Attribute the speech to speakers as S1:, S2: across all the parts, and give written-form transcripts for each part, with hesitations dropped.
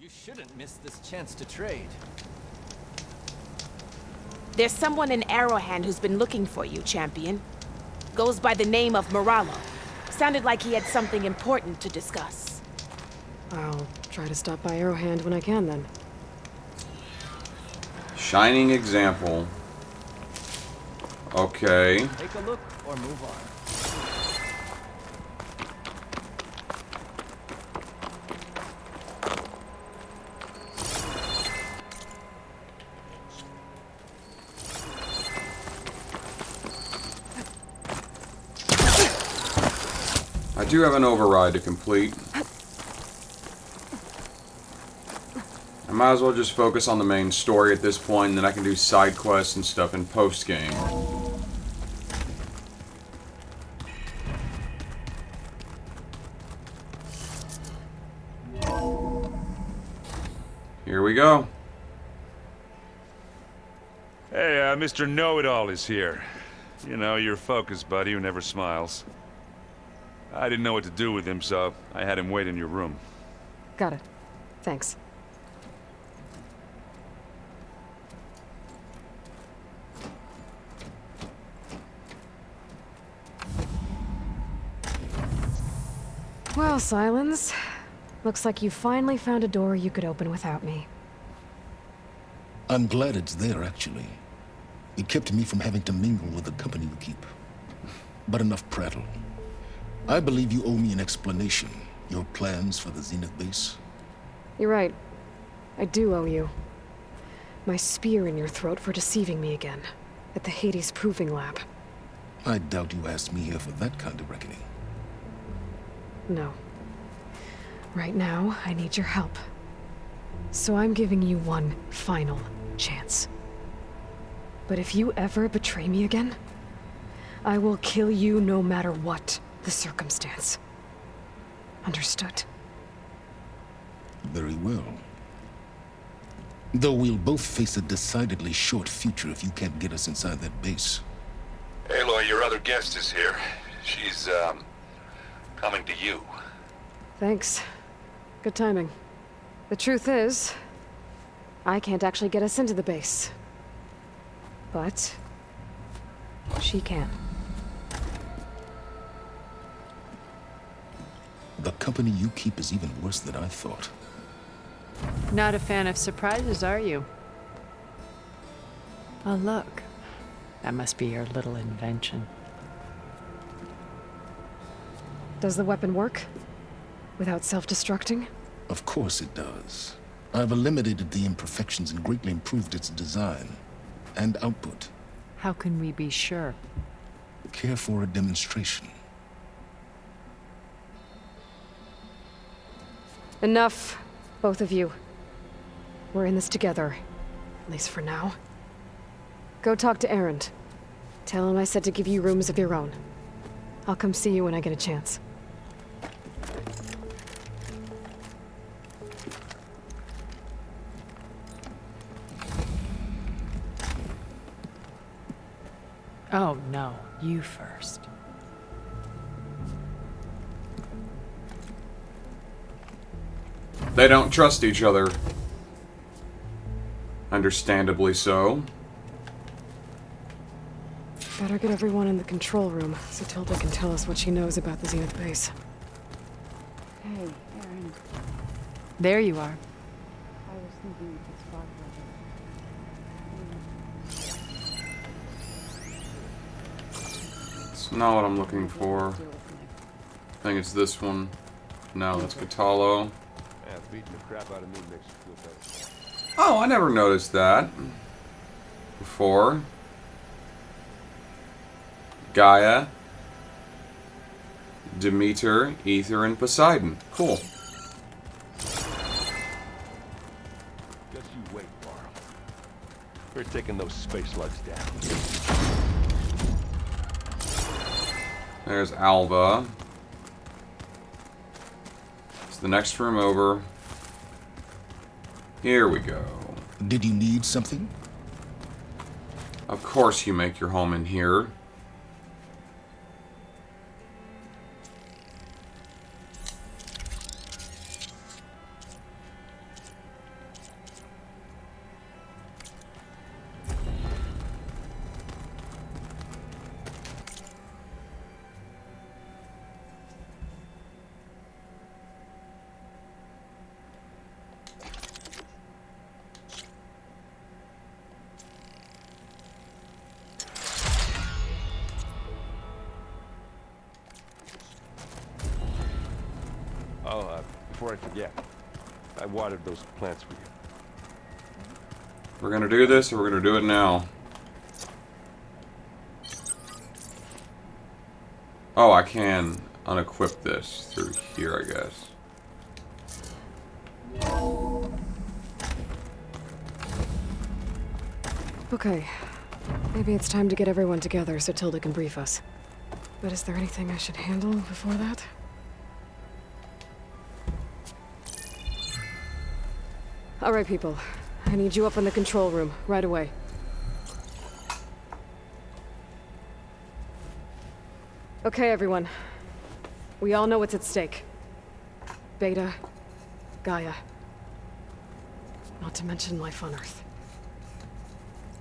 S1: You shouldn't miss this chance to trade.
S2: There's someone in Arrowhand who's been looking for you, champion. Goes by the name of Moralo. Sounded like he had something important to discuss.
S3: I'll try to stop by Arrowhand when I can, then.
S4: Shining example. Okay.
S1: Take a look or move on.
S4: I do have an override to complete. I might as well just focus on the main story at this point, and then I can do side quests and stuff in post-game. Here we go.
S5: Hey, Mr. Know-It-All is here. You know, your focus buddy who never smiles. I didn't know what to do with him, so I had him wait in your room.
S3: Got it. Thanks. Well, Silence. Looks like you finally found a door you could open without me.
S6: I'm glad it's there, actually. It kept me from having to mingle with the company you keep. But enough prattle. I believe you owe me an explanation. Your plans for the Zenith base?
S3: You're right. I do owe you. My spear in your throat for deceiving me again. At the Hades Proving Lab.
S6: I doubt you asked me here for that kind of reckoning.
S3: No. Right now, I need your help. So I'm giving you one final chance. But if you ever betray me again, I will kill you no matter what the circumstance. Understood?
S6: Very well. Though we'll both face a decidedly short future if you can't get us inside that base.
S7: Aloy, your other guest is here. She's, coming to you.
S3: Thanks. Good timing. The truth is, I can't actually get us into the base. But she can.
S6: The company you keep is even worse than I thought.
S8: Not a fan of surprises, are you? Oh, look. That must be your little invention.
S3: Does the weapon work? Without self-destructing?
S6: Of course it does. I've eliminated the imperfections and greatly improved its design and output.
S8: How can we be sure?
S6: Care for a demonstration?
S3: Enough, both of you. We're in this together, at least for now. Go talk to Erend. Tell him I said to give you rooms of your own. I'll come see you when I get a chance.
S8: Oh, no. You first.
S4: They don't trust each other. Understandably so.
S3: Better get everyone in the control room so Tilda can tell us what she knows about the Zenith base.
S9: Hey, Aaron.
S8: There you are.
S9: I was thinking it's far
S4: It's not what I'm looking for. I think it's this one. No, that's Catalo.
S10: Yeah, beating the crap out of me makes you feel better.
S4: Oh, I never noticed that before. Gaia, Demeter, Ether, and Poseidon. Cool.
S10: Just you wait, Varl. We're taking those space slugs down.
S4: There's Alva. It's the next room over. Here we go.
S6: Did you need something?
S4: Of course you make your home in here.
S10: before I forget. I watered those plants for you.
S4: We're gonna do this, or we're gonna do it now. Oh, I can unequip this through here, I guess.
S3: Okay. Maybe it's time to get everyone together so Tilda can brief us. But is there anything I should handle before that? Alright, people. I need you up in the control room, right away. Okay, everyone. We all know what's at stake. Beta, Gaia. Not to mention life on Earth.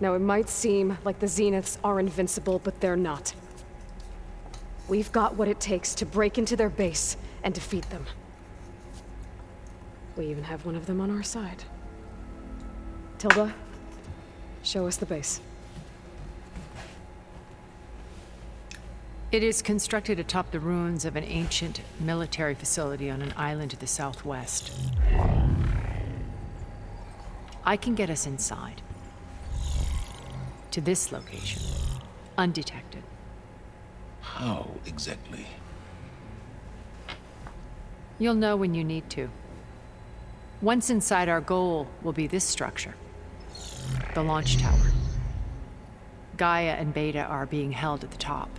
S3: Now, it might seem like the Zeniths are invincible, but they're not. We've got what it takes to break into their base and defeat them. We even have one of them on our side. Tilda, show us the base.
S8: It is constructed atop the ruins of an ancient military facility on an island to the southwest. I can get us inside. To this location. Undetected.
S6: How exactly?
S8: You'll know when you need to. Once inside, our goal will be this structure. The launch tower. Gaia and Beta are being held at the top.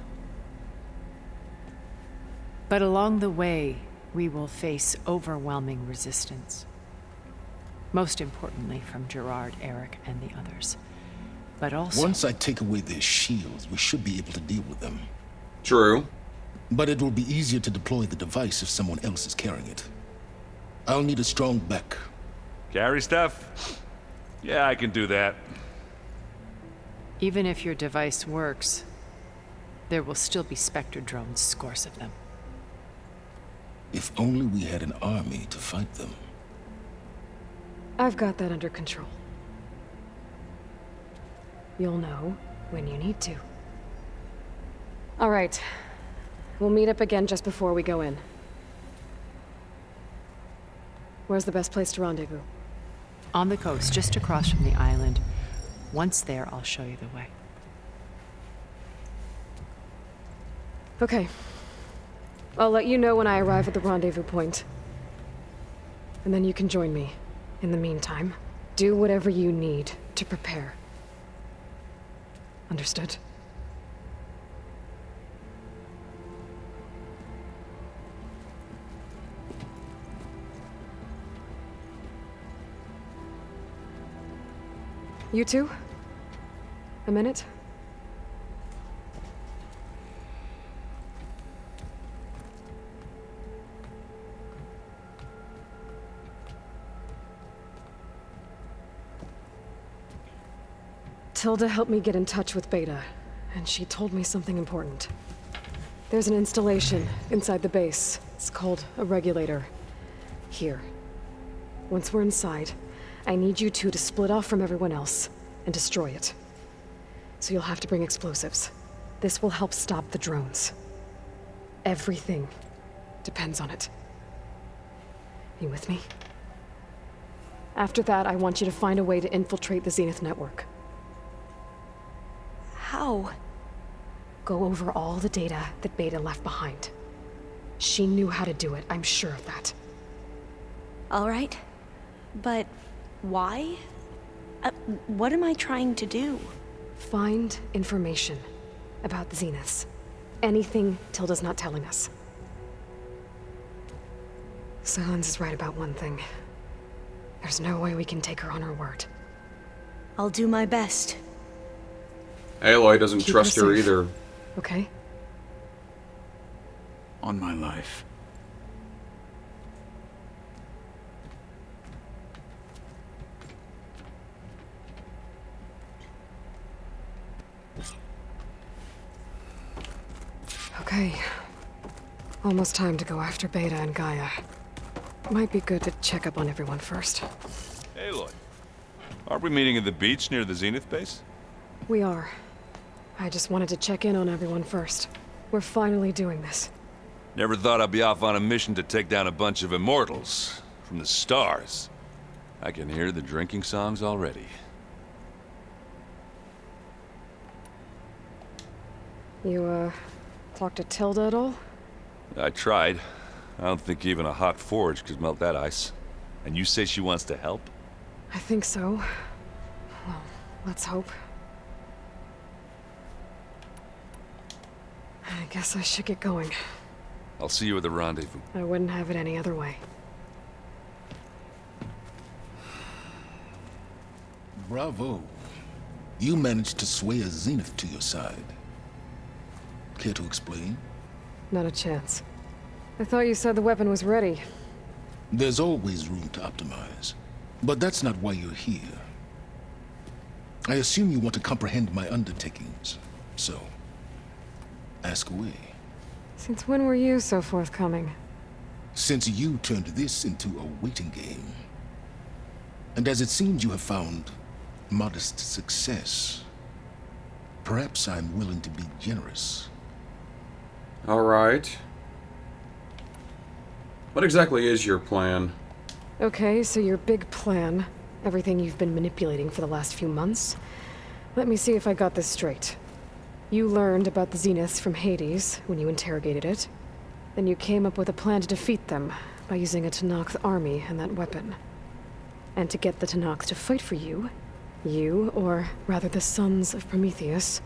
S8: But along the way, we will face overwhelming resistance. Most importantly from Gerard, Eric, and the others. But also...
S6: Once I take away their shields, we should be able to deal with them.
S4: True.
S6: But it will be easier to deploy the device if someone else is carrying it. I'll need a strong back.
S5: Carry stuff? Yeah, I can do that.
S8: Even if your device works, there will still be Spectre drones, scores of them.
S6: If only we had an army to fight them.
S3: I've got that under control. You'll know when you need to. All right. We'll meet up again just before we go in. Where's the best place to rendezvous?
S8: On the coast, just across from the island. Once there, I'll show you the way.
S3: Okay. I'll let you know when I arrive at the rendezvous point. And then you can join me. In the meantime, do whatever you need to prepare. Understood? You two? A minute? Tilda helped me get in touch with Beta, and she told me something important. There's an installation inside the base. It's called a regulator. Here. Once we're inside, I need you two to split off from everyone else and destroy it. So you'll have to bring explosives. This will help stop the drones. Everything depends on it. You with me? After that, I want you to find a way to infiltrate the Zenith network.
S2: How?
S3: Go over all the data that Beta left behind. She knew how to do it, I'm sure of that.
S2: All right. But why? What am I trying to do?
S3: Find information about the Zeniths. Anything Tilda's not telling us. Silence is right about one thing. There's no way we can take her on her word.
S2: I'll do my best.
S4: Aloy doesn't
S3: Keep
S4: trust her
S3: safe.
S4: either.
S3: Okay?
S11: On my life.
S3: Okay. Almost time to go after Beta and Gaia. Might be good to check up on everyone first.
S5: Aloy, aren't we meeting at the beach near the Zenith base?
S3: We are. I just wanted to check in on everyone first. We're finally doing this.
S5: Never thought I'd be off on a mission to take down a bunch of immortals from the stars. I can hear the drinking songs already.
S3: You, talked to Tilda at all?
S5: I tried. I don't think even a hot forge could melt that ice. And you say she wants to help?
S3: I think so. Well, let's hope. I guess I should get going.
S5: I'll see you at the rendezvous.
S3: I wouldn't have it any other way.
S6: Bravo. You managed to sway a Zenith to your side. Care to explain?
S3: Not a chance. I thought you said the weapon was ready.
S6: There's always room to optimize. But that's not why you're here. I assume you want to comprehend my undertakings. So, ask away.
S3: Since when were you so forthcoming?
S6: Since you turned this into a waiting game. And as it seems you have found modest success, perhaps I'm willing to be generous.
S4: Alright. What exactly is your plan?
S3: Okay, so your big plan, everything you've been manipulating for the last few months. Let me see if I got this straight. You learned about the Zeniths from Hades when you interrogated it. Then you came up with a plan to defeat them by using a Tenakth army and that weapon. And to get the Tenakth to fight for you, or rather the Sons of Prometheus,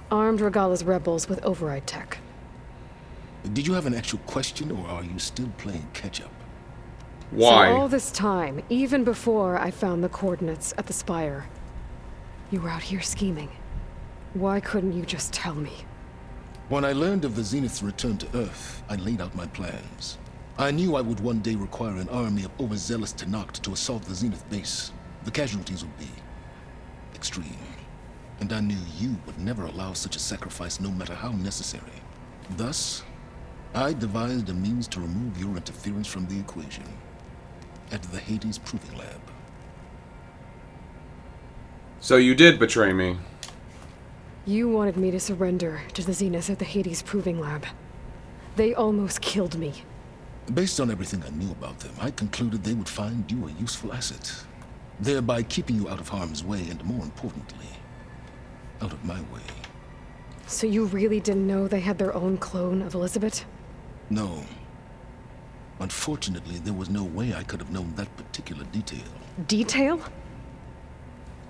S3: armed Regalla's rebels with override tech.
S6: Did you have an actual question, or are you still playing catch-up?
S4: Why?
S3: So all this time, even before I found the coordinates at the Spire, you were out here scheming. Why couldn't you just tell me?
S6: When I learned of the Zenith's return to Earth, I laid out my plans. I knew I would one day require an army of overzealous Tenakth to assault the Zenith base. The casualties would be extreme. And I knew you would never allow such a sacrifice, no matter how necessary. Thus, I devised a means to remove your interference from the equation at the Hades Proving Lab.
S4: So you did betray me.
S3: You wanted me to surrender to the Zenith at the Hades Proving Lab. They almost killed me.
S6: Based on everything I knew about them, I concluded they would find you a useful asset, thereby keeping you out of harm's way and, more importantly, out of my way.
S3: So you really didn't know they had their own clone of Elizabeth?
S6: No. Unfortunately, there was no way I could have known that particular detail.
S3: Detail?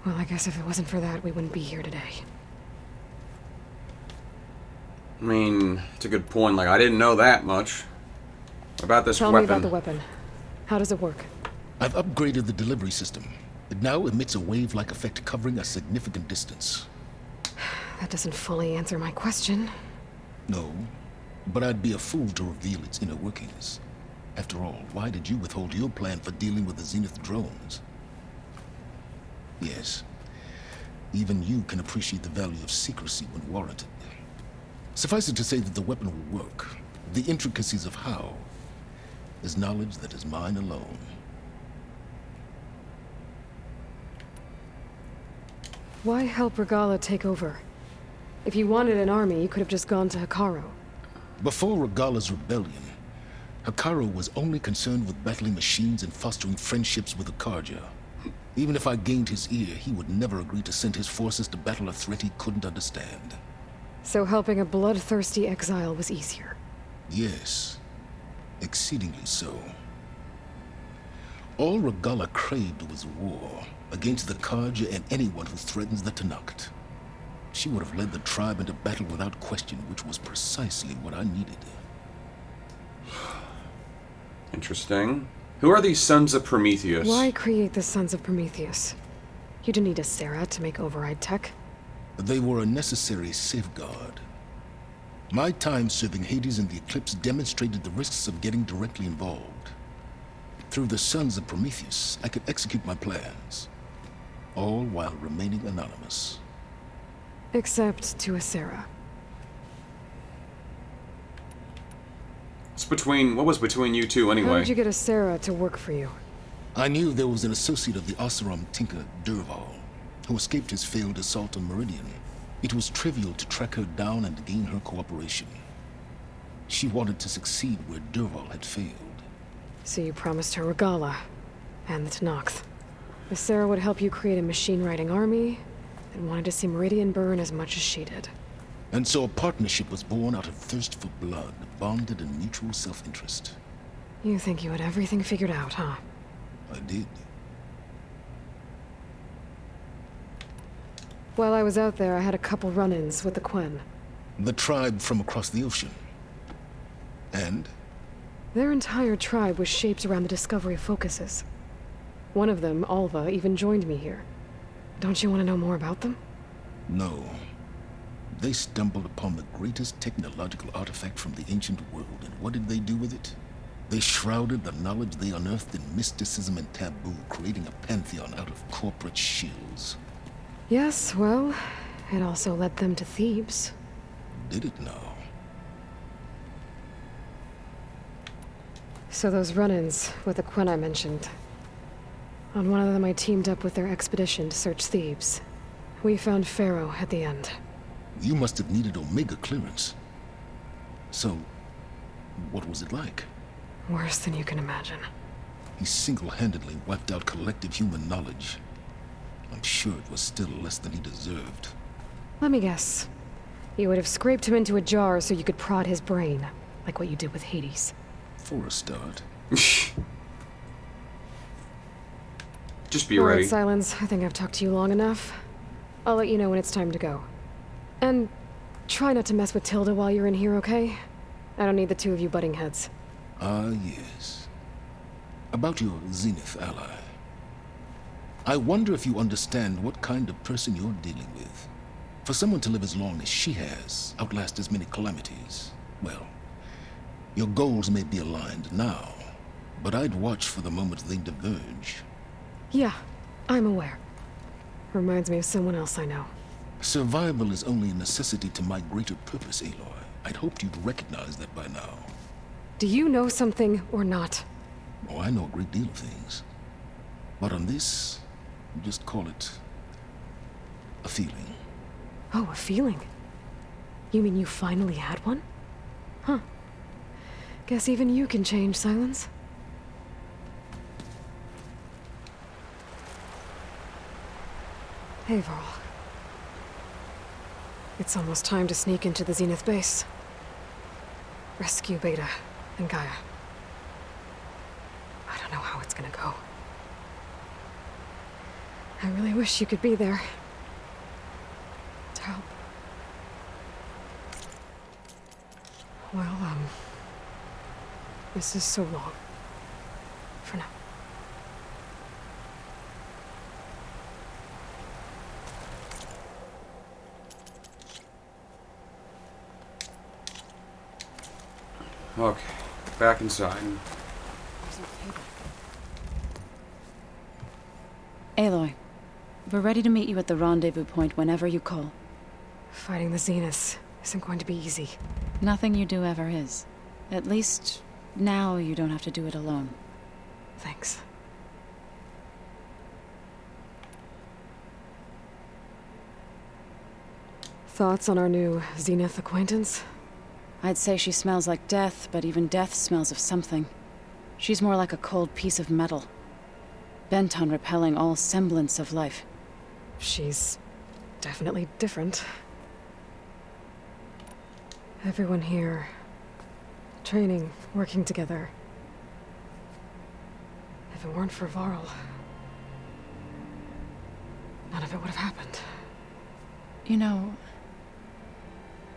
S3: Well, I guess if it wasn't for that, we wouldn't be here today.
S4: I mean, it's a good point. Like, I didn't know that much about this
S3: Tell
S4: weapon.
S3: me about the weapon. How does it work?
S6: I've upgraded the delivery system. It now emits a wave-like effect covering a significant distance.
S3: That doesn't fully answer my question.
S6: No, but I'd be a fool to reveal its inner workings. After all, why did you withhold your plan for dealing with the Zenith drones? Yes, even you can appreciate the value of secrecy when warranted. Suffice it to say that the weapon will work. The intricacies of how is knowledge that is mine alone.
S3: Why help Regalla take over? If you wanted an army, you could have just gone to Hekarro.
S6: Before Regalla's rebellion, Hekarro was only concerned with battling machines and fostering friendships with the Karja. Even if I gained his ear, he would never agree to send his forces to battle a threat he couldn't understand.
S3: So helping a bloodthirsty exile was easier.
S6: Yes, exceedingly so. All Regalla craved was war against the Karja and anyone who threatens the Tenakth. She would have led the tribe into battle without question, which was precisely what I needed.
S4: Interesting. Who are these Sons of Prometheus?
S3: Why create the Sons of Prometheus? You didn't need a Sarah to make override tech.
S6: They were a necessary safeguard. My time serving Hades in the Eclipse demonstrated the risks of getting directly involved. Through the Sons of Prometheus, I could execute my plans, all while remaining anonymous.
S3: Except to a Sarah.
S4: What was between you two anyway?
S3: How did you get a Sarah to work for you?
S6: I knew there was an associate of the Oseram tinker, Durval, who escaped his failed assault on Meridian. It was trivial to track her down and gain her cooperation. She wanted to succeed where Durval had failed.
S3: So you promised her Regala and the Tenakth. If Sarah would help you create a machine-riding army, and wanted to see Meridian burn as much as she did.
S6: And so a partnership was born out of thirst for blood, bonded in mutual self-interest.
S3: You think you had everything figured out, huh?
S6: I did.
S3: While I was out there, I had a couple run-ins with the Quen.
S6: The tribe from across the ocean. And?
S3: Their entire tribe was shaped around the discovery of focuses. One of them, Alva, even joined me here. Don't you want to know more about them?
S6: No. They stumbled upon the greatest technological artifact from the ancient world, and what did they do with it? They shrouded the knowledge they unearthed in mysticism and taboo, creating a pantheon out of corporate shills.
S3: Yes, well, it also led them to Thebes.
S6: Did it now?
S3: So those run-ins with the Quen I mentioned. On one of them I teamed up with their expedition to search Thebes. We found Pharaoh at the end.
S6: You must have needed Omega clearance. So, what was it like?
S3: Worse than you can imagine.
S6: He single-handedly wiped out collective human knowledge. I'm sure it was still less than he deserved.
S3: Let me guess. You would have scraped him into a jar so you could prod his brain, like what you did with Hades.
S6: For a start.
S4: Just be
S3: All
S4: ready.
S3: right, Silence. I think I've talked to you long enough. I'll let you know when it's time to go. And try not to mess with Tilda while you're in here, okay? I don't need the two of you butting heads.
S6: Ah, yes. About your Zenith ally. I wonder if you understand what kind of person you're dealing with. For someone to live as long as she has, outlast as many calamities, well, your goals may be aligned now, but I'd watch for the moment they diverge.
S3: Yeah, I'm aware. Reminds me of someone else I know.
S6: Survival is only a necessity to my greater purpose, Aloy. I'd hoped you'd recognize that by now.
S3: Do you know something or not?
S6: Oh, I know a great deal of things. But on this, just call it a feeling.
S3: Oh, a feeling? You mean you finally had one? Huh. Guess even you can change, Silence. Hey, Varl. It's almost time to sneak into the Zenith base. Rescue Beta and Gaia. I don't know how it's gonna go. I really wish you could be there. To help. Well, this is so long. For now.
S4: Okay, back inside.
S11: Aloy, we're ready to meet you at the rendezvous point whenever you call.
S3: Fighting the Zeniths isn't going to be easy.
S11: Nothing you do ever is. At least, now you don't have to do it alone.
S3: Thanks. Thoughts on our new Zenith acquaintance?
S11: I'd say she smells like death, but even death smells of something. She's more like a cold piece of metal. Bent on repelling all semblance of life.
S3: She's definitely different. Everyone here, training, working together. If it weren't for Varl, none of it would have happened.
S11: You know,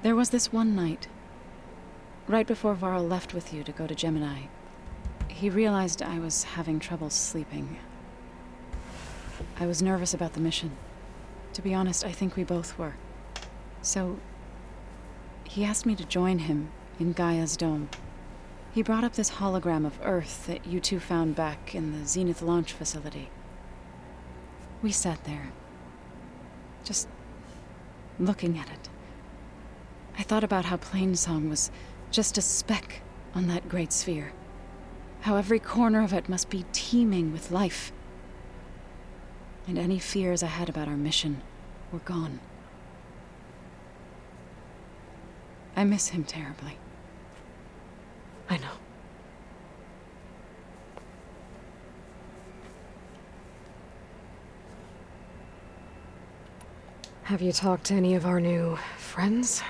S11: there was this one night, right before Varl left with you to go to Gemini. He realized I was having trouble sleeping. I was nervous about the mission. To be honest, I think we both were. So, he asked me to join him in Gaia's dome. He brought up this hologram of Earth that you two found back in the Zenith launch facility. We sat there, just looking at it. I thought about how Plainsong was just a speck on that great sphere. How every corner of it must be teeming with life. And any fears I had about our mission were gone. I miss him terribly.
S3: I know. Have you talked to any of our new friends?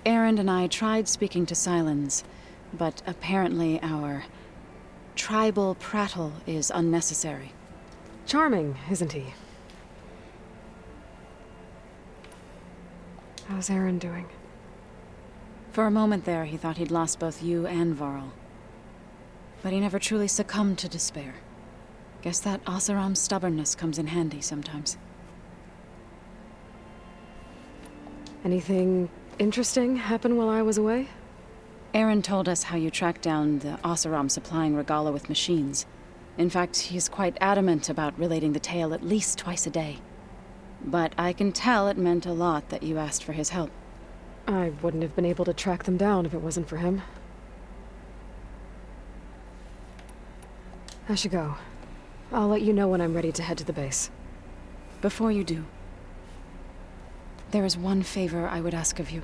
S11: Erend and I tried speaking to Silence, but apparently our tribal prattle is unnecessary.
S3: Charming, isn't he? How's Aaron doing?
S11: For a moment there, he thought he'd lost both you and Varl. But he never truly succumbed to despair. Guess that Oseram's stubbornness comes in handy sometimes.
S3: Anything interesting happen while I was away?
S11: Erend told us how you tracked down the Oseram supplying Regala with machines. In fact, he's quite adamant about relating the tale at least twice a day. But I can tell it meant a lot that you asked for his help.
S3: I wouldn't have been able to track them down if it wasn't for him. I should go. I'll let you know when I'm ready to head to the base.
S11: Before you do, there is one favor I would ask of you.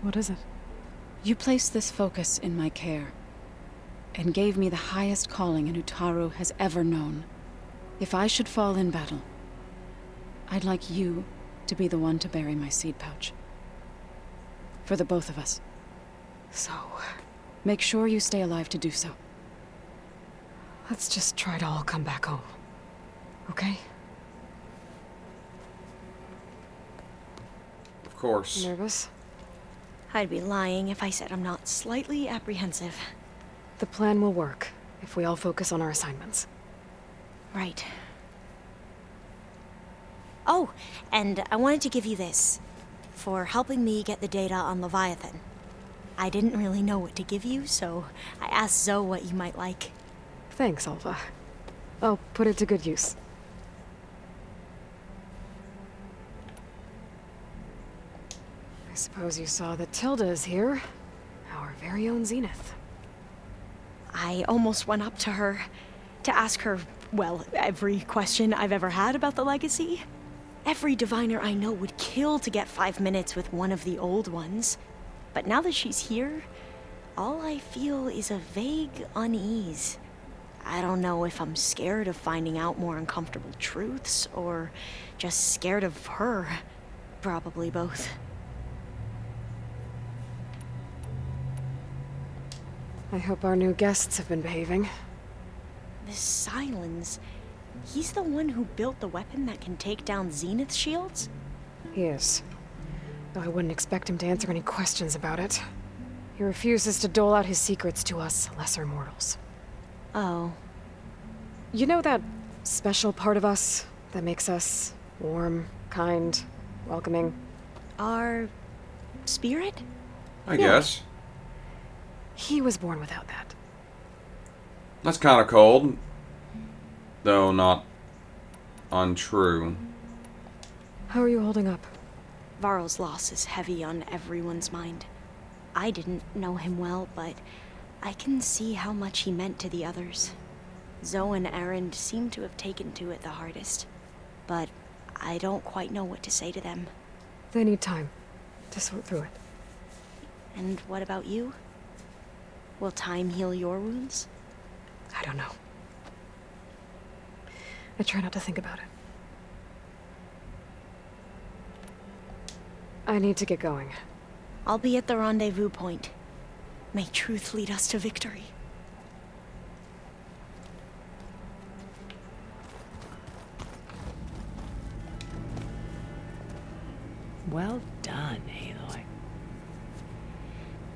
S3: What is it?
S11: You placed this focus in my care, and gave me the highest calling an Utaru has ever known. If I should fall in battle, I'd like you to be the one to bury my seed pouch. For the both of us.
S3: So,
S11: make sure you stay alive to do so.
S3: let's just try to all come back home. Okay?
S4: Of course.
S3: Nervous?
S12: I'd be lying if I said I'm not slightly apprehensive.
S3: The plan will work if we all focus on our assignments.
S12: Right. Oh, and I wanted to give you this. For helping me get the data on Leviathan. I didn't really know what to give you, so I asked Zoe what you might like.
S3: Thanks, Alva. I'll put it to good use. I suppose you saw that Tilda is here. Our very own Zenith.
S12: I almost went up to her to ask her, well, every question I've ever had about the legacy. Every diviner I know would kill to get 5 minutes with one of the old ones. But now that she's here, all I feel is a vague unease. I don't know if I'm scared of finding out more uncomfortable truths, or just scared of her. Probably both.
S3: I hope our new guests have been behaving.
S12: This Silence, he's the one who built the weapon that can take down Zenith shields?
S3: He is. Though I wouldn't expect him to answer any questions about it. He refuses to dole out his secrets to us lesser mortals.
S12: Oh.
S3: You know that special part of us that makes us warm, kind, welcoming?
S12: Our spirit?
S4: I guess.
S3: He was born without that.
S4: That's kind of cold. Though not untrue.
S3: How are you holding up?
S12: Varl's loss is heavy on everyone's mind. I didn't know him well, but I can see how much he meant to the others. Zoe and Erend seem to have taken to it the hardest, but I don't quite know what to say to them.
S3: They need time to sort through it.
S12: And what about you? Will time heal your wounds?
S3: I don't know. I try not to think about it. I need to get going.
S12: I'll be at the rendezvous point. May truth lead us to victory.
S8: Well done, Aloy.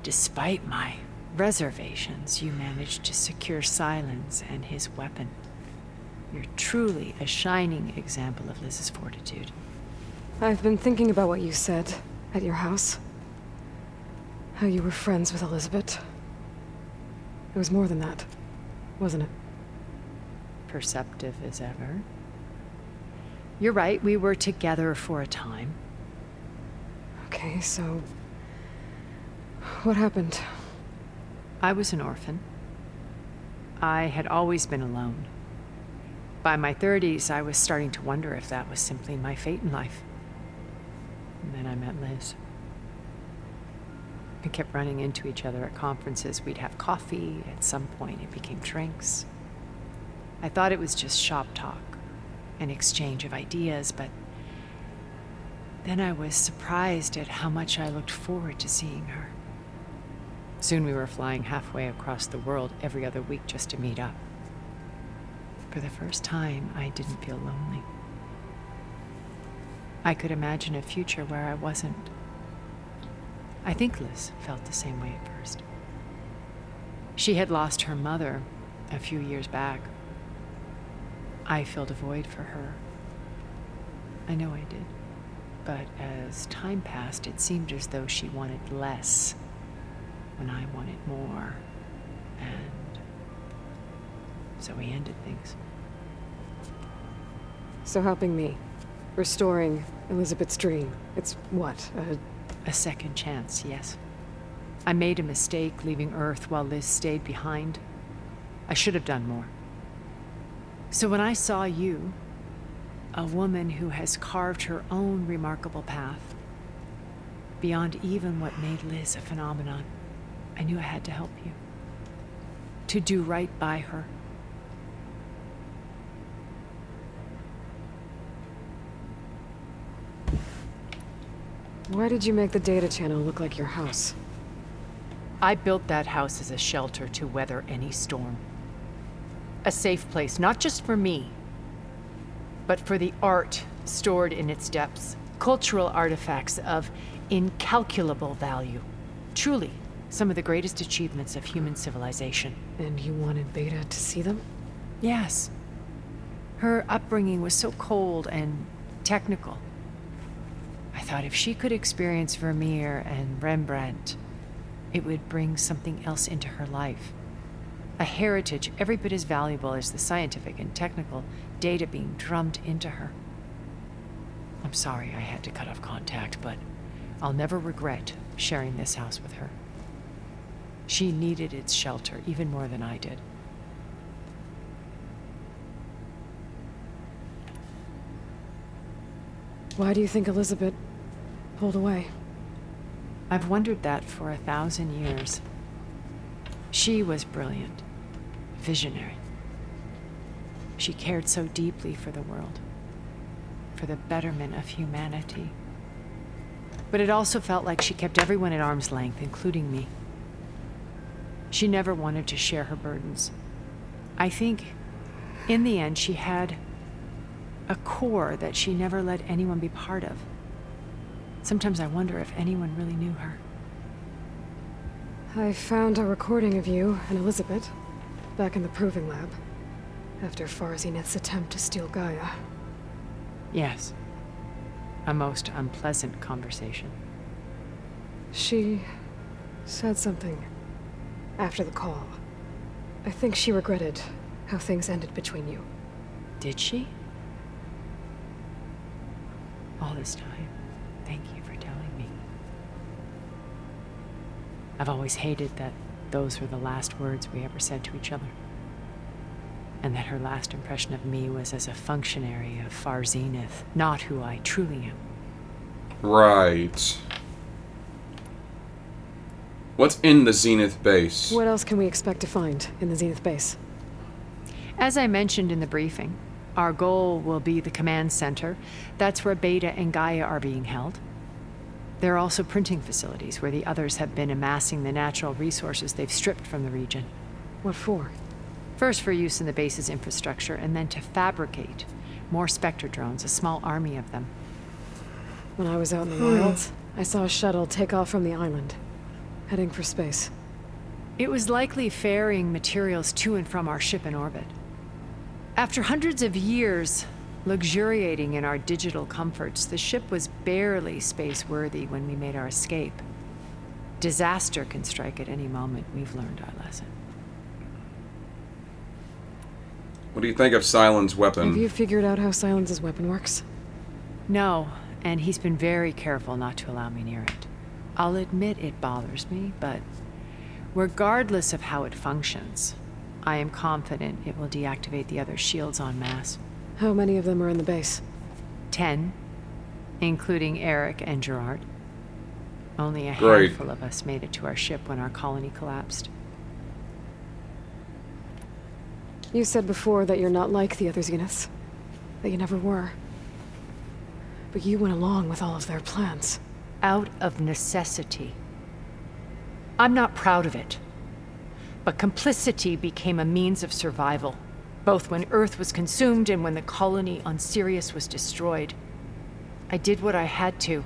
S8: Despite my reservations, you managed to secure Silence and his weapon. You're truly a shining example of Liz's fortitude.
S3: I've been thinking about what you said at your house. How you were friends with Elizabeth. It was more than that, wasn't it?
S8: Perceptive as ever. You're right, we were together for a time.
S3: Okay, so... what happened?
S8: I was an orphan. I had always been alone. By my 30s, I was starting to wonder if that was simply my fate in life. And then I met Liz. We kept running into each other at conferences. We'd have coffee. At some point, it became drinks. I thought it was just shop talk, an exchange of ideas, but then I was surprised at how much I looked forward to seeing her. Soon we were flying halfway across the world every other week just to meet up. For the first time, I didn't feel lonely. I could imagine a future where I wasn't. I think Liz felt the same way at first. She had lost her mother a few years back. I filled a void for her. I know I did. But as time passed, it seemed as though she wanted less when I wanted more. And so we ended things.
S3: So helping me, restoring Elizabeth's dream, it's what,
S8: a second chance, yes. I made a mistake leaving Earth while Liz stayed behind. I should have done more. So when I saw you, a woman who has carved her own remarkable path, beyond even what made Liz a phenomenon, I knew I had to help you. To do right by her.
S3: Why did you make the data channel look like your house?
S8: I built that house as a shelter to weather any storm. A safe place, not just for me, but for the art stored in its depths. Cultural artifacts of incalculable value. Truly, some of the greatest achievements of human civilization.
S3: And you wanted Beta to see them?
S8: Yes. Her upbringing was so cold and technical. I thought if she could experience Vermeer and Rembrandt, it would bring something else into her life. A heritage every bit as valuable as the scientific and technical data being drummed into her. I'm sorry I had to cut off contact, but I'll never regret sharing this house with her. She needed its shelter even more than I did.
S3: Why do you think Elizabeth pulled away?
S8: I've wondered that for 1,000 years. She was brilliant, visionary. She cared so deeply for the world, for the betterment of humanity. But it also felt like she kept everyone at arm's length, including me. She never wanted to share her burdens. I think, in the end, she had a core that she never let anyone be part of. Sometimes I wonder if anyone really knew her.
S3: I found a recording of you and Elizabeth back in the proving lab after Zenith's attempt to steal Gaia.
S8: Yes. A most unpleasant conversation.
S3: She said something after the call. I think she regretted how things ended between you.
S8: Did she? All this time, thank you for telling me. I've always hated that those were the last words we ever said to each other. And that her last impression of me was as a functionary of Zenith, not who I truly am.
S4: Right. What's in the Zenith base?
S3: What else can we expect to find in the Zenith base?
S8: As I mentioned in the briefing, our goal will be the command center. That's where Beta and Gaia are being held. There are also printing facilities where the others have been amassing the natural resources they've stripped from the region.
S3: What for?
S8: First for use in the base's infrastructure, and then to fabricate more Spectre drones, a small army of them.
S3: When I was out in the wilds, I saw a shuttle take off from the island, heading for space.
S8: It was likely ferrying materials to and from our ship in orbit. After hundreds of years luxuriating in our digital comforts, the ship was barely space-worthy when we made our escape. Disaster can strike at any moment. We've learned our lesson.
S4: What do you think of Sylens' weapon?
S3: Have you figured out how Sylens' weapon works?
S8: No, and he's been very careful not to allow me near it. I'll admit it bothers me, but regardless of how it functions, I am confident it will deactivate the other shields en masse.
S3: How many of them are in the base?
S8: 10, including Eric and Gerard. Only a
S4: Great.
S8: handful of us made it to our ship when our colony collapsed.
S3: You said before that you're not like the other Zeniths. That you never were. But you went along with all of their plans.
S8: Out of necessity. I'm not proud of it. But complicity became a means of survival, both when Earth was consumed and when the colony on Sirius was destroyed. I did what I had to.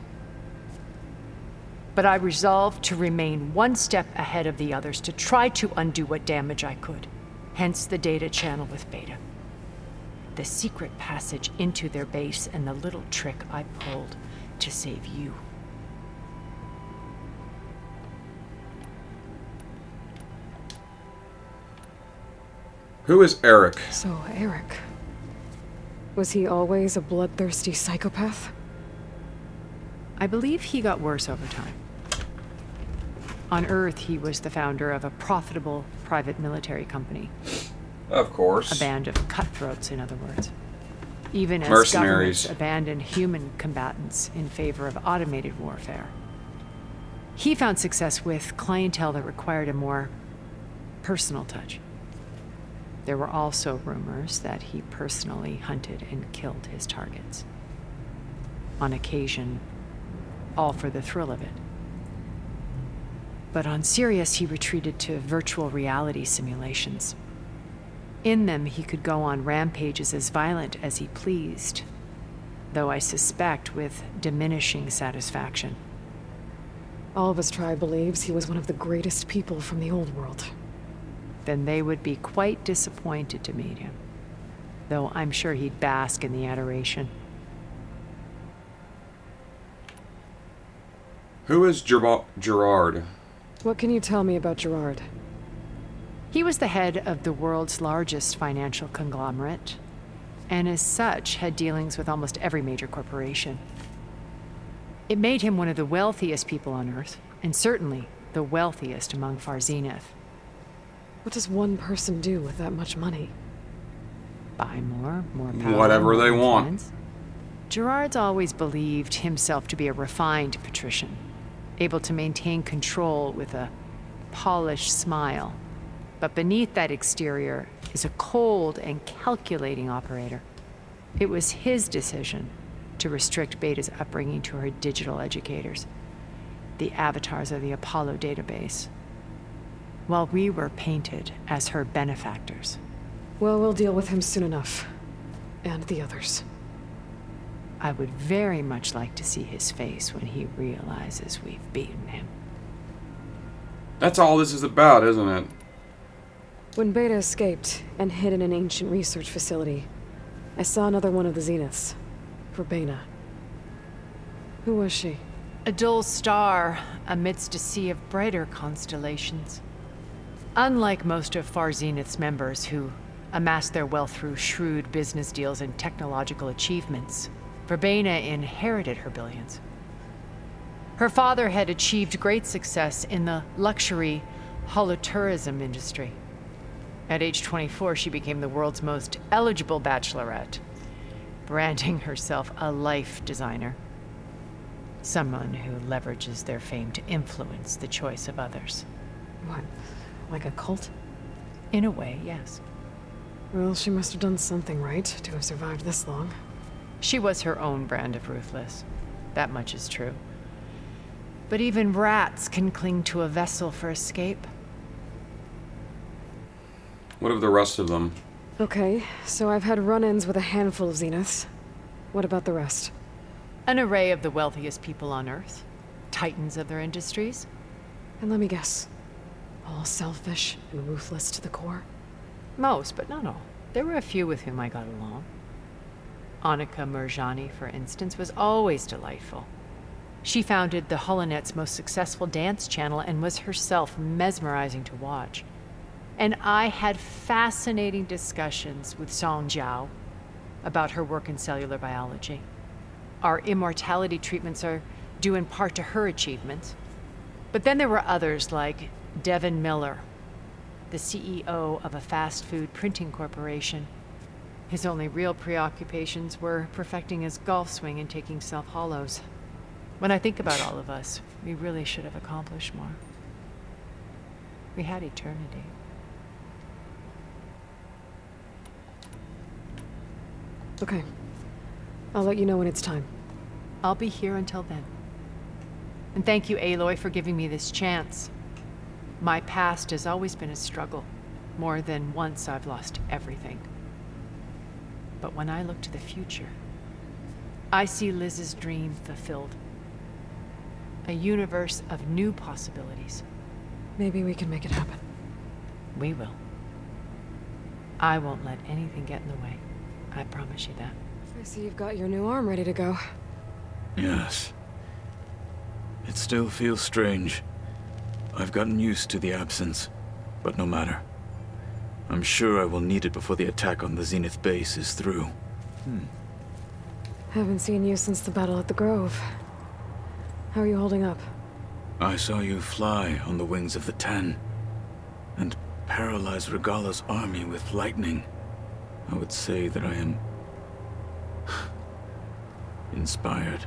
S8: But I resolved to remain one step ahead of the others, to try to undo what damage I could. Hence the data channel with Beta. The secret passage into their base and the little trick I pulled to save you.
S4: Who is Eric?
S3: So, Eric. Was he always a bloodthirsty psychopath?
S8: I believe he got worse over time. On Earth, he was the founder of a profitable private military company.
S4: Of course.
S8: A band of cutthroats, in other words. Even as
S4: Mercenaries.
S8: governments abandoned human combatants in favor of automated warfare. He found success with clientele that required a more personal touch. There were also rumors that he personally hunted and killed his targets. On occasion, all for the thrill of it. But on Sirius, he retreated to virtual reality simulations. In them, he could go on rampages as violent as he pleased, though I suspect with diminishing satisfaction.
S3: All of his tribe believes he was one of the greatest people from the old world.
S8: Then they would be quite disappointed to meet him, though I'm sure he'd bask in the adoration.
S4: Who is Gerard?
S3: What can you tell me about Gerard?
S8: He was the head of the world's largest financial conglomerate, and as such had dealings with almost every major corporation. It made him one of the wealthiest people on Earth, and certainly the wealthiest among Far Zenith.
S3: What does one person do with that much money?
S8: Buy more power,
S4: Whatever
S8: more
S4: they want.
S8: influence. Gerard's always believed himself to be a refined patrician, able to maintain control with a polished smile. But beneath that exterior is a cold and calculating operator. It was his decision to restrict Beta's upbringing to her digital educators, the avatars of the Apollo database, while we were painted as her benefactors.
S3: Well, we'll deal with him soon enough. And the others.
S8: I would very much like to see his face when he realizes we've beaten him.
S4: That's all this is about, isn't it?
S3: When Beta escaped and hid in an ancient research facility, I saw another one of the Zeniths. Verbena. Who was she?
S8: A dull star amidst a sea of brighter constellations. Unlike most of Far Zenith's members who amassed their wealth through shrewd business deals and technological achievements, Verbena inherited her billions. Her father had achieved great success in the luxury holotourism industry. At age 24, she became the world's most eligible bachelorette, branding herself a life designer. Someone who leverages their fame to influence the choice of others.
S3: What? Like a cult?
S8: In a way, yes.
S3: Well, she must have done something right to have survived this long.
S8: She was her own brand of ruthless. That much is true. But even rats can cling to a vessel for escape.
S4: What of the rest of them?
S3: Okay, so I've had run-ins with a handful of Zeniths. What about the rest?
S8: An array of the wealthiest people on Earth. Titans of their industries.
S3: And let me guess. All selfish and ruthless to the core?
S8: Most, but not all. There were a few with whom I got along. Annika Murjani, for instance, was always delightful. She founded the Holonet's most successful dance channel and was herself mesmerizing to watch. And I had fascinating discussions with Song Jiao about her work in cellular biology. Our immortality treatments are due in part to her achievements. But then there were others like Devin Miller, the CEO of a fast food printing corporation. His only real preoccupations were perfecting his golf swing and taking self-hollows. When I think about all of us, we really should have accomplished more. We had eternity.
S3: Okay. I'll let you know when it's time.
S8: I'll be here until then. And thank you, Aloy, for giving me this chance. My past has always been a struggle. More than once I've lost everything. But when I look to the future, I see Liz's dream fulfilled. A universe of new possibilities.
S3: Maybe we can make it happen.
S8: We will. I won't let anything get in the way. I promise you that.
S3: I see you've got your new arm ready to go.
S13: Yes. It still feels strange. I've gotten used to the absence, but no matter. I'm sure I will need it before the attack on the Zenith base is through.
S3: Haven't seen you since the battle at the Grove. How are you holding up?
S13: I saw you fly on the wings of the Ten, and paralyze Regala's army with lightning. I would say that I am inspired.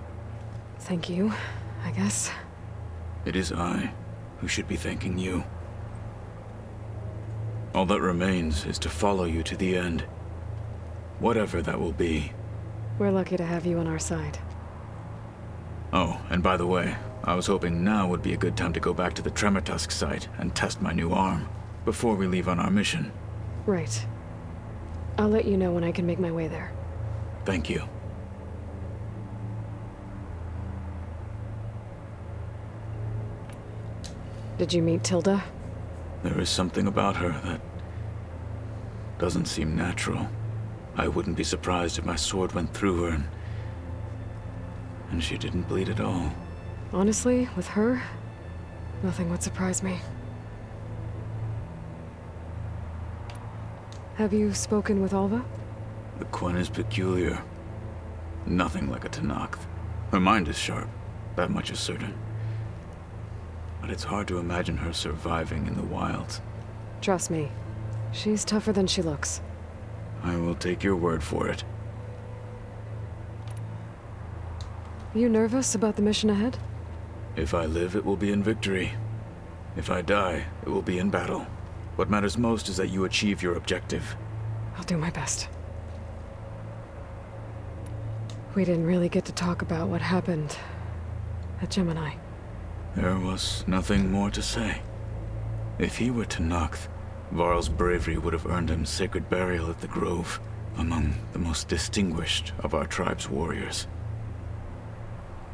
S3: Thank you, I guess.
S13: It is I who should be thanking you. All that remains is to follow you to the end. Whatever that will be.
S3: We're lucky to have you on our side.
S13: Oh, and by the way, I was hoping now would be a good time to go back to the Tremortusk site and test my new arm, before we leave on our mission.
S3: Right. I'll let you know when I can make my way there.
S13: Thank you.
S3: Did you meet Tilda?
S13: There is something about her that doesn't seem natural. I wouldn't be surprised if my sword went through her and she didn't bleed at all.
S3: Honestly, with her, nothing would surprise me. Have you spoken with Alva?
S13: The Quen is peculiar. Nothing like a Tenakth. Her mind is sharp, that much is certain. But it's hard to imagine her surviving in the wilds.
S3: Trust me, she's tougher than she looks.
S13: I will take your word for it.
S3: You nervous about the mission ahead?
S13: If I live, it will be in victory. If I die, it will be in battle. What matters most is that you achieve your objective.
S3: I'll do my best. We didn't really get to talk about what happened at Gemini.
S13: There was nothing more to say. If he were Tenakth, Varl's bravery would have earned him sacred burial at the Grove, among the most distinguished of our tribe's warriors.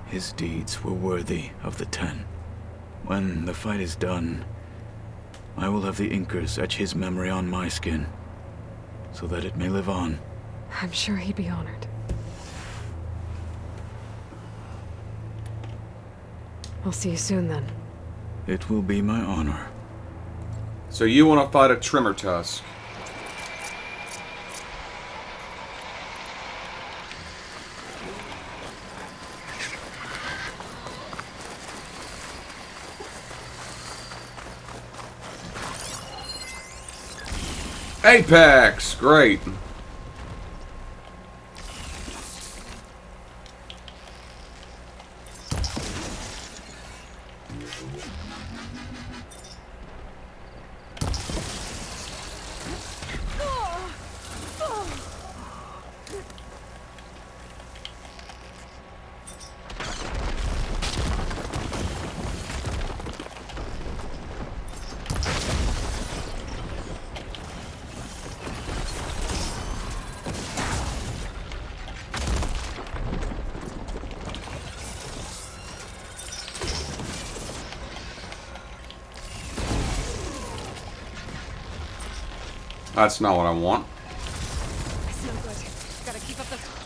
S13: His deeds were worthy of the Ten. When the fight is done, I will have the Inkers etch his memory on my skin, so that it may live on.
S3: I'm sure he'd be honored. I'll see you soon then.
S13: It will be my honor.
S4: So you want to fight a Tremortusk? Apex! Great. That's not what I want.
S2: I smell good. Gotta keep up the...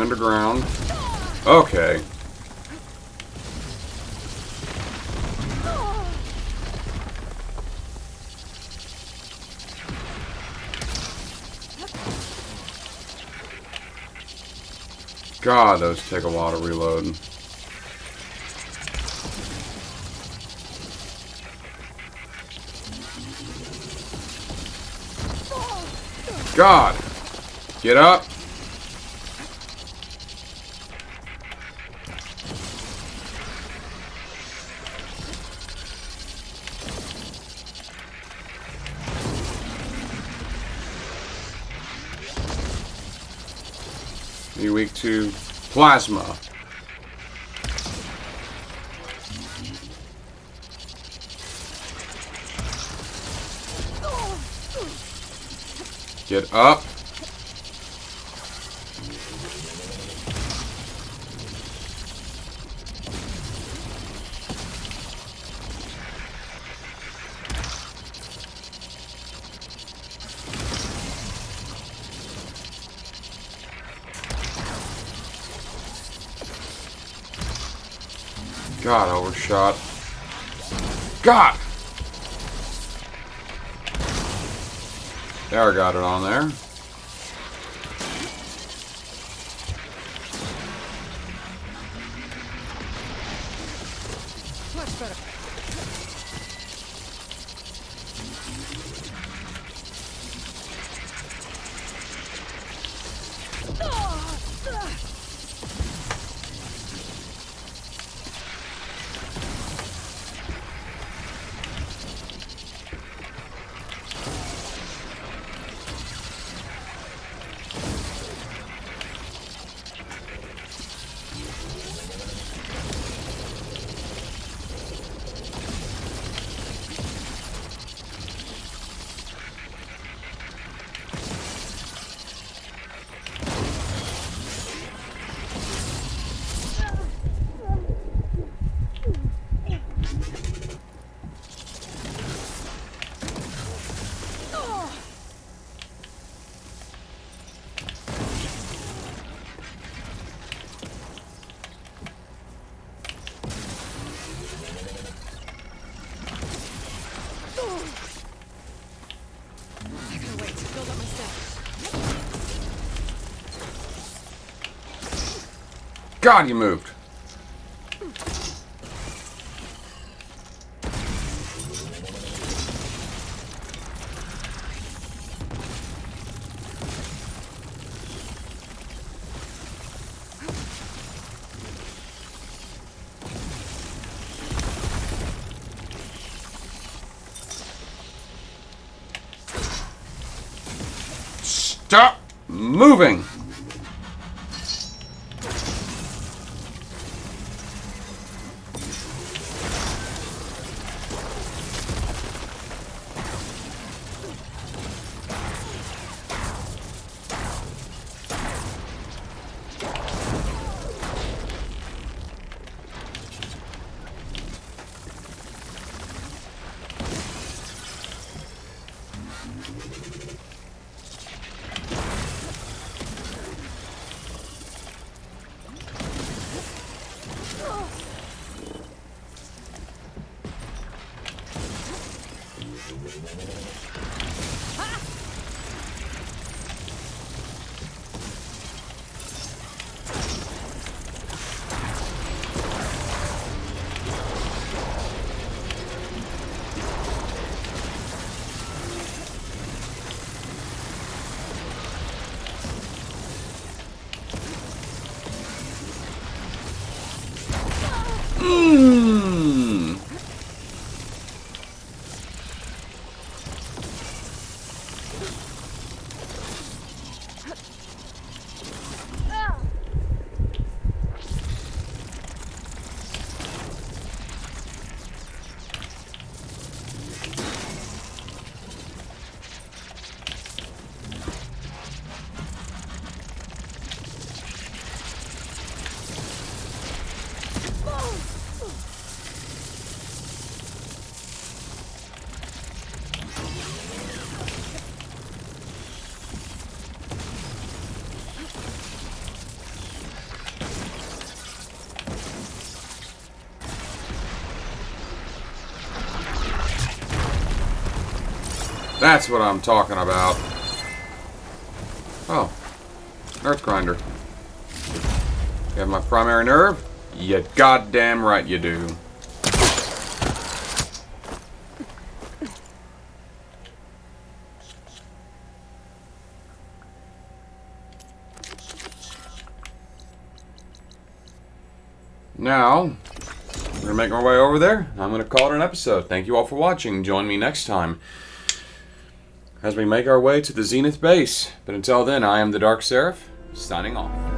S4: underground. Okay. God, those take a while to reload. God! Get up! You weak to plasma. Get up. God, overshot. God! There, I got it on there.
S9: Much better.
S4: God, you moved. Stop moving. That's what I'm talking about. Oh. Earth grinder. You have my primary nerve? You goddamn right you do. Now, we're going to make our way over there. I'm going to call it an episode. Thank you all for watching. Join me next time as we make our way to the Zenith base. But until then, I am the ThedarkSeraph, signing off.